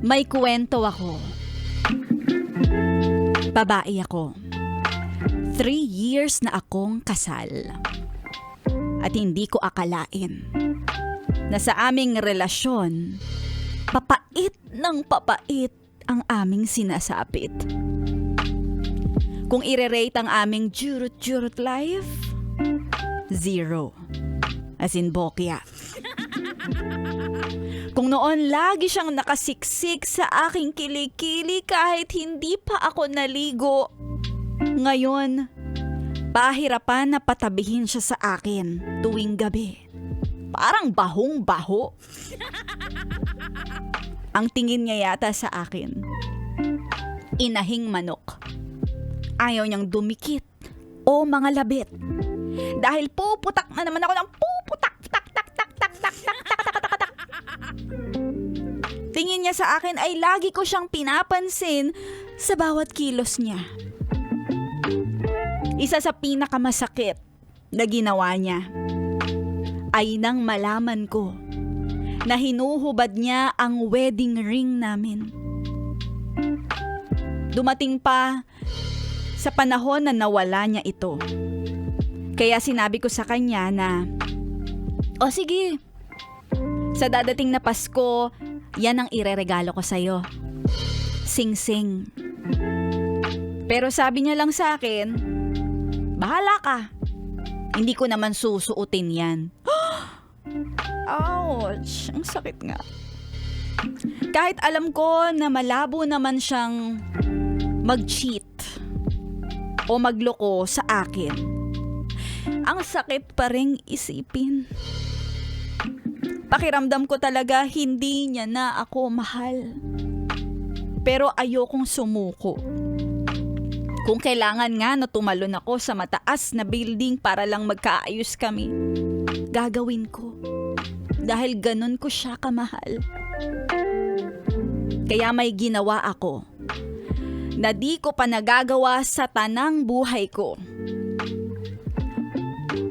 May kwento ako. Babae ako. 3 years na akong kasal. At hindi ko akalain na sa aming relasyon, papait ng papait ang aming sinasapit. Kung ire-rate ang aming jurut-jurut life, 0. As in bokya. Kung noon lagi siyang nakasiksik sa aking kilikili kahit hindi pa ako naligo, ngayon, pahirapan na patabihin siya sa akin tuwing gabi. Parang bahong-baho. Ang tingin niya yata sa akin, inahing manok. Ayaw niyang dumikit o mga labit. Dahil puputak na naman ako ng puputak, tak, tak, tak, tak, tak, tak, tak, tak, tak, tak. Tingin niya sa akin ay lagi ko siyang pinapansin sa bawat kilos niya. Isa sa pinakamasakit na ginawa niya ay nang malaman ko na hinuhubad niya ang wedding ring namin. Dumating pa sa panahon na nawala niya ito. Kaya sinabi ko sa kanya na, "O sige, sa dadating na Pasko, yan ang ireregalo ko sa'yo. Sing-sing." Pero sabi niya lang sa akin, "Bahala ka. Hindi ko naman susuotin yan." Ouch! Ang sakit nga. Kahit alam ko na malabo naman siyang mag-cheat o magloko sa akin, ang sakit pa ring isipin. Pakiramdam ko talaga hindi niya na ako mahal. Pero ayokong sumuko. Kung kailangan nga na tumalon ako sa mataas na building para lang magkaayos kami, gagawin ko. Dahil ganun ko siya kamahal. Kaya may ginawa ako na di ko pa nagagawa sa tanang buhay ko.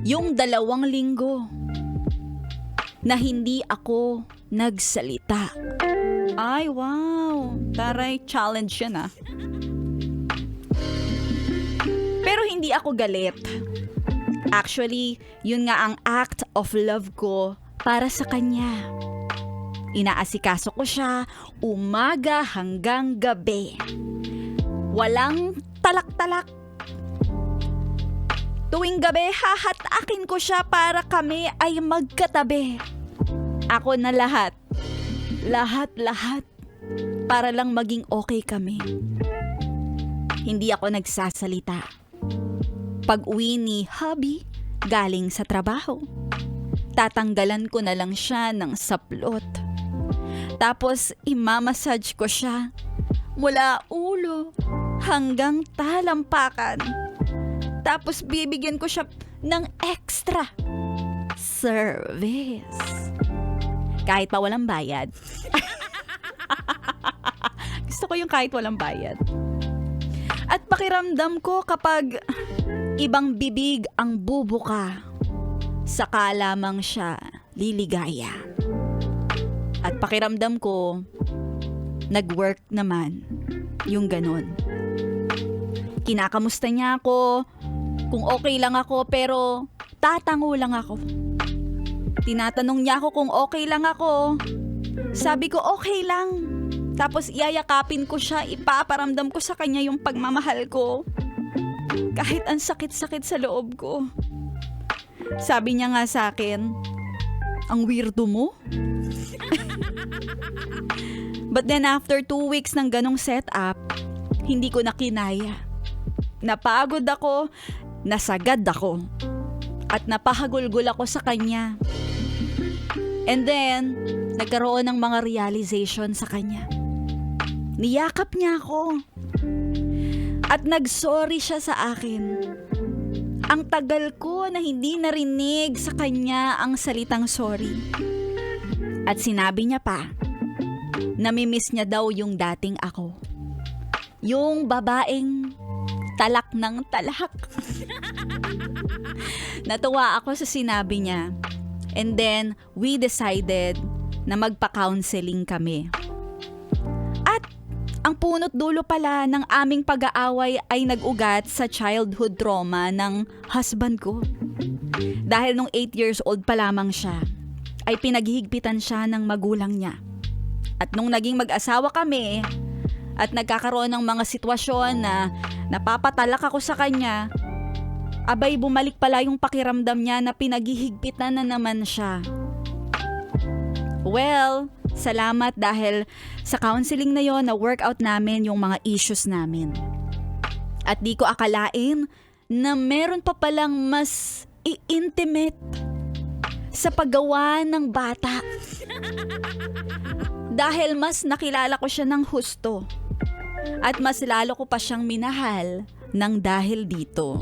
Yung 2 linggo na hindi ako nagsalita. Ay, wow! Taray, challenge yan ah. Pero hindi ako galit. Actually, yun nga ang act of love ko para sa kanya. Inaasikaso ko siya umaga hanggang gabi. Walang talak-talak. Tuwing gabi, hahatakin ko siya para kami ay magkatabi. Ako na lahat. Lahat-lahat. Para lang maging okay kami. Hindi ako nagsasalita. Pag uwi ni hubby, galing sa trabaho, tatanggalan ko na lang siya ng saplot. Tapos imamassage ko siya mula ulo hanggang talampakan. Tapos bibigyan ko siya ng extra service. Kahit pa walang bayad. Gusto ko yung kahit walang bayad. At pakiramdam ko kapag ibang bibig ang bubuka, saka lamang siya liligaya. At pakiramdam ko, nag-work naman yung ganun. Kinakamusta niya ako, kung okay lang ako, pero tatango lang ako. Tinatanong niya ako kung okay lang ako. Sabi ko okay lang. Tapos iyayakapin ko siya, ipaparamdam ko sa kanya yung pagmamahal ko. Kahit ang sakit-sakit sa loob ko. Sabi niya nga sa akin, "Ang weirdo mo." But then after 2 weeks ng ganong setup, hindi ko na kinaya. Napagod ako, nasagad ako, at napahagulgol ako sa kanya. And then, nagkaroon ng mga realization sa kanya. Niyakap niya ako. At nag-sorry siya sa akin. Ang tagal ko na hindi narinig sa kanya ang salitang sorry. At sinabi niya pa, namimiss niya daw yung dating ako. Yung babaeng talak ng talak. Natuwa ako sa sinabi niya. And then, we decided na magpa-counseling kami. At ang punot dulo pala ng aming pag-aaway ay nag-ugat sa childhood trauma ng husband ko. Dahil nung 8 years old pa lamang siya, ay pinaghihigpitan siya ng magulang niya. At nung naging mag-asawa kami, at nagkakaroon ng mga sitwasyon na napapatalak ako sa kanya, abay bumalik pala yung pakiramdam niya na pinaghihigpitan na naman siya. Well, salamat dahil sa counseling na yon na workout namin yung mga issues namin. At di ko akalain na meron pa palang mas i-intimate sa paggawa ng bata. Dahil mas nakilala ko siya ng husto. At mas lalo ko pa siyang minahal ng dahil dito.